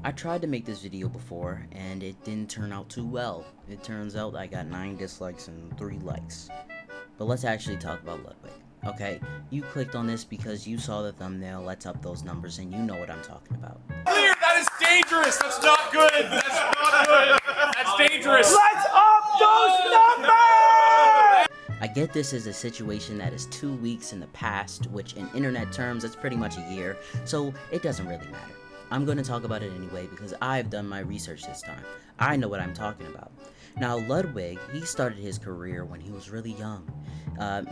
I tried to make this video before and it didn't turn out too well. It turns out I got 9 dislikes and 3 likes. But let's actually talk about Ludwig. Okay, you clicked on this because you saw the thumbnail, let's up those numbers, and you know what I'm talking about. Clear, that is dangerous. That's not good. That's not good. That's dangerous. Let's up those numbers! I get this is a situation that is 2 weeks in the past, which in internet terms, that's pretty much a year, so it doesn't really matter. I'm going to talk about it anyway because I've done my research this time. I know what I'm talking about. Now, Ludwig, he started his career when he was really young.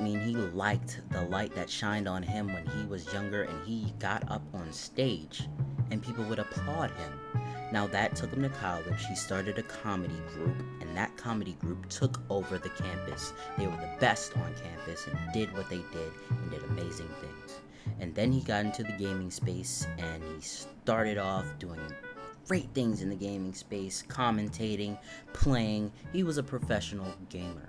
He liked the light that shined on him when he was younger, and he got up on stage and people would applaud him. Now that took him to college. He started a comedy group, and that comedy group took over the campus. They were the best on campus and did what they did and did amazing things. And then he got into the gaming space and he started off doing great things in the gaming space, commentating, playing. He was a professional gamer.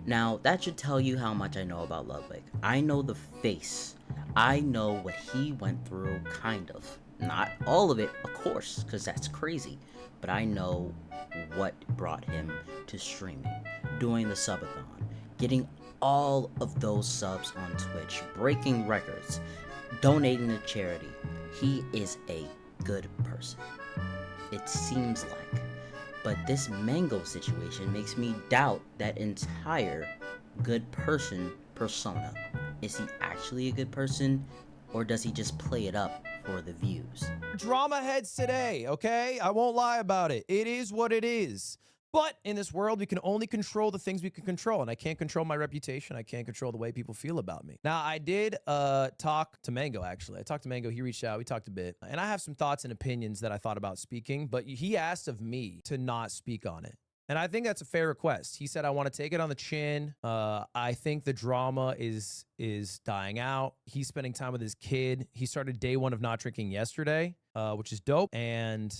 Now, that should tell you how much I know about Ludwig. I know the face. I know what he went through, kind of. Not all of it, of course, because that's crazy. But I know what brought him to streaming, doing the subathon, getting all of those subs on Twitch, breaking records, donating to charity. He is a good person. It seems like. But this Mango situation makes me doubt that entire good person persona. Is he actually a good person, or does he just play it up for the views? Drama heads today, okay? I won't lie about it. It is what it is. But in this world, we can only control the things we can control, and I can't control my reputation. I can't control the way people feel about me. Now, I did talk to Mango, actually. I talked to Mango. He reached out. We talked a bit. And I have some thoughts and opinions that I thought about speaking, but he asked of me to not speak on it. And I think that's a fair request. He said, I want to take it on the chin. I think the drama is dying out. He's spending time with his kid. He started day 1 of not drinking yesterday, which is dope. And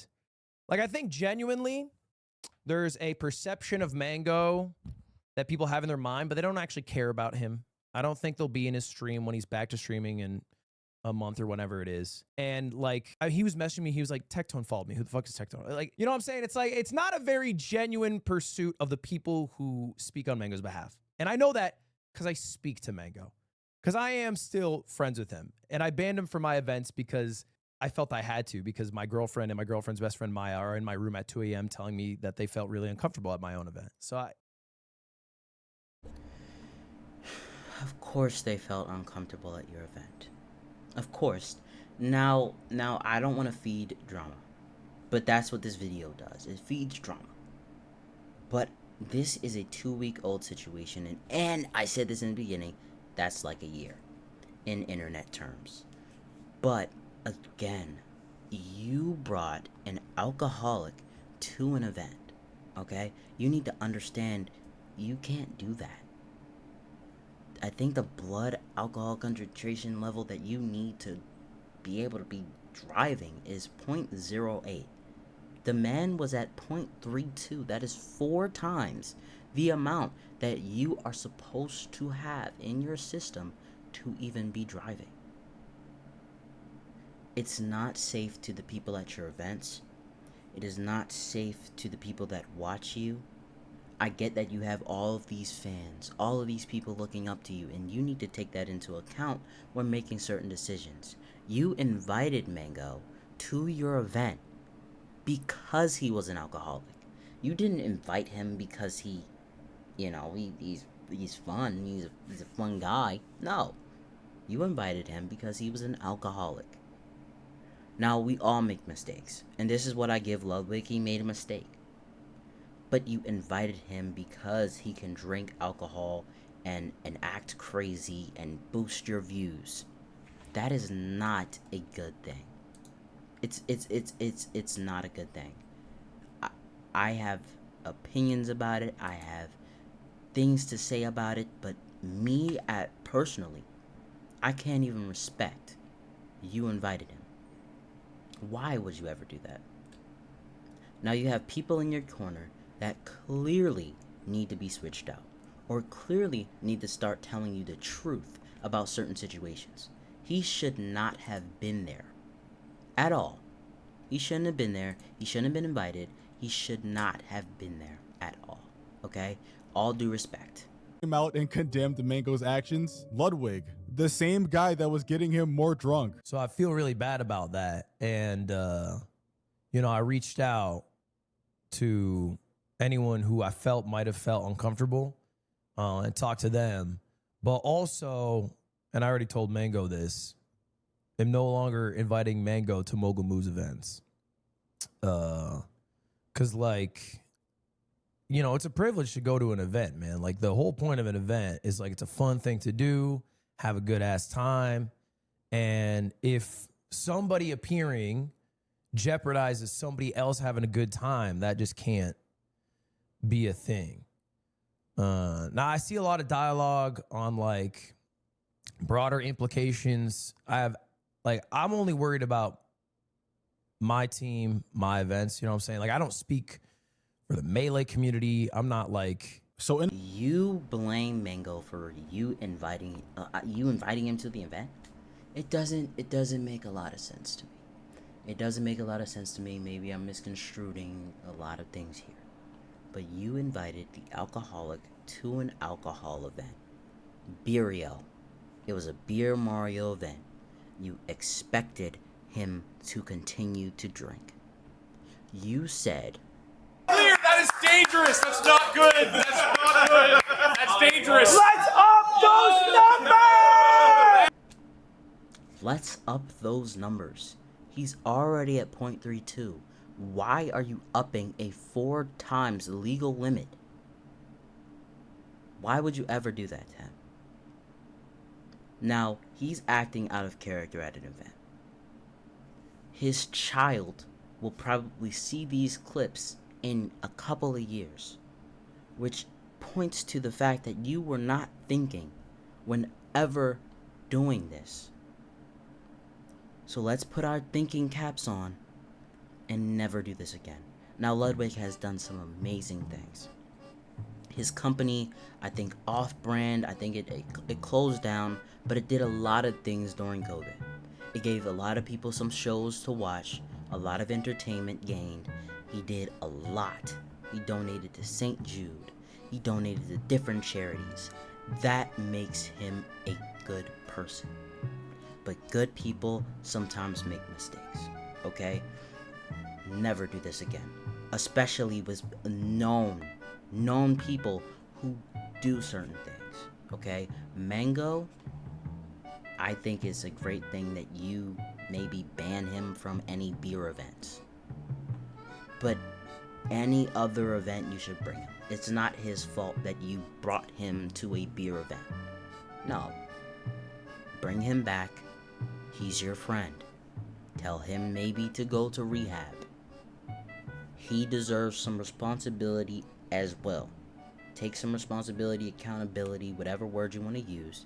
like, I think genuinely, there's a perception of Mango that people have in their mind, but they don't actually care about him. I don't think they'll be in his stream when he's back to streaming in a month or whenever it is. And like, he was messaging me. He was like, Tectone followed me. Who the fuck is Tectone? Like, you know what I'm saying? It's like, it's not a very genuine pursuit of the people who speak on Mango's behalf. And I know that because I speak to Mango, because I am still friends with him. And I banned him from my events because I felt I had to, because my girlfriend and my girlfriend's best friend Maya are in my room at 2 a.m. telling me that they felt really uncomfortable at my own event. So Of course they felt uncomfortable at your event. Of course. Now I don't want to feed drama, but that's what this video does. It feeds drama. But this is a 2-week-old situation, and I said this in the beginning, that's like a year in internet terms. But again, you brought an alcoholic to an event, okay? You need to understand you can't do that. I think the blood alcohol concentration level that you need to be able to be driving is 0.08. The man was at 0.32. That is 4 times the amount that you are supposed to have in your system to even be driving. It's not safe to the people at your events. It is not safe to the people that watch you. I get that you have all of these fans, all of these people looking up to you, and you need to take that into account when making certain decisions. You invited Mango to your event because he was an alcoholic. You didn't invite him because he's fun, he's a fun guy. No. You invited him because he was an alcoholic. Now, we all make mistakes, and this is what I give Ludwig. He made a mistake. But you invited him because he can drink alcohol and act crazy and boost your views. That is not a good thing. It's not a good thing. I have opinions about it. I have things to say about it, but personally, I can't even respect you invited him. Why would you ever do that? Now you have people in your corner that clearly need to be switched out, or clearly need to start telling you the truth about certain situations. He should not have been there at all. He shouldn't have been there. He shouldn't have been invited. He should not have been there at all. Okay? All due respect. Came out and condemned Mango's actions. Ludwig, the same guy that was getting him more drunk. So I feel really bad about that. And, you know, I reached out to anyone who I felt might have felt uncomfortable and talked to them. But also, and I already told Mango this, I'm no longer inviting Mango to Mogul Moves events. Because, like, you know, it's a privilege to go to an event, man. Like, the whole point of an event is, like, it's a fun thing to do, have a good-ass time. And if somebody appearing jeopardizes somebody else having a good time, that just can't be a thing. Now, I see a lot of dialogue on, like, broader implications. I'm only worried about my team, my events, you know what I'm saying? Like, I don't speak for the Melee community. I'm not like... So You blame Mango for you inviting him to the event? It doesn't make a lot of sense to me. It doesn't make a lot of sense to me. Maybe I'm misconstruing a lot of things here. But you invited the alcoholic to an alcohol event. Beerio. It was a Beer Mario event. You expected him to continue to drink. You said... Clear, that is dangerous. That's not good. That's not good. That's dangerous. Let's up those numbers! Let's up those numbers. He's already at 0.32. Why are you upping a 4 times legal limit? Why would you ever do that to him? Now, he's acting out of character at an event. His child will probably see these clips in a couple of years, which points to the fact that you were not thinking whenever doing this. So let's put our thinking caps on and never do this again. Now, Ludwig has done some amazing things. His company, I think off-brand, I think it closed down, but it did a lot of things during COVID. It gave a lot of people some shows to watch, a lot of entertainment gained. He did a lot. He donated to St. Jude. He donated to different charities. That makes him a good person. But good people sometimes make mistakes, okay? Never do this again. Especially with known people who do certain things, okay? Mango, I think it's a great thing that you maybe ban him from any beer events. But any other event you should bring him. It's not his fault that you brought him to a beer event. No. Bring him back. He's your friend. Tell him maybe to go to rehab. He deserves some responsibility as well. Take some responsibility, accountability, whatever word you want to use.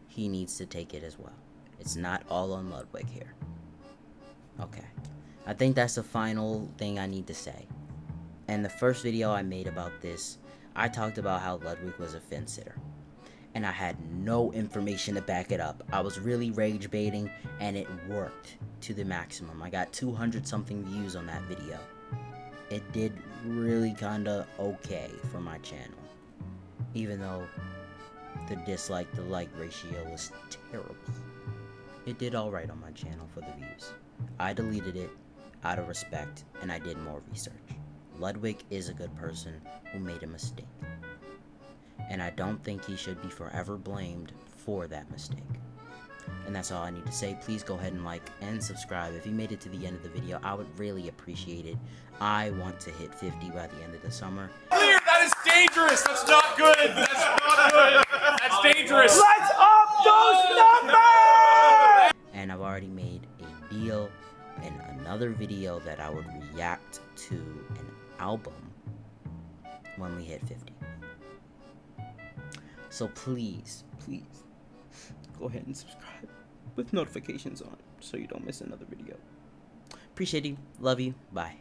He needs to take it as well. It's not all on Ludwig here. Okay. I think that's the final thing I need to say. And the first video I made about this, I talked about how Ludwig was a fence sitter. And I had no information to back it up. I was really rage baiting, and it worked to the maximum. I got 200 something views on that video. It did really kinda okay for my channel. Even though the dislike to like ratio was terrible. It did alright on my channel for the views. I deleted it out of respect, and I did more research. Ludwig is a good person who made a mistake. And I don't think he should be forever blamed for that mistake. And that's all I need to say. Please go ahead and like and subscribe. If you made it to the end of the video, I would really appreciate it. I want to hit 50 by the end of the summer. Clear, that is dangerous. That's not good. That's not good. That's dangerous. Let's up those numbers! And I've already made a deal in another video that I would react to an album when we hit 50. So please, go ahead and subscribe with notifications on so you don't miss another video. Appreciate you. Love you. Bye.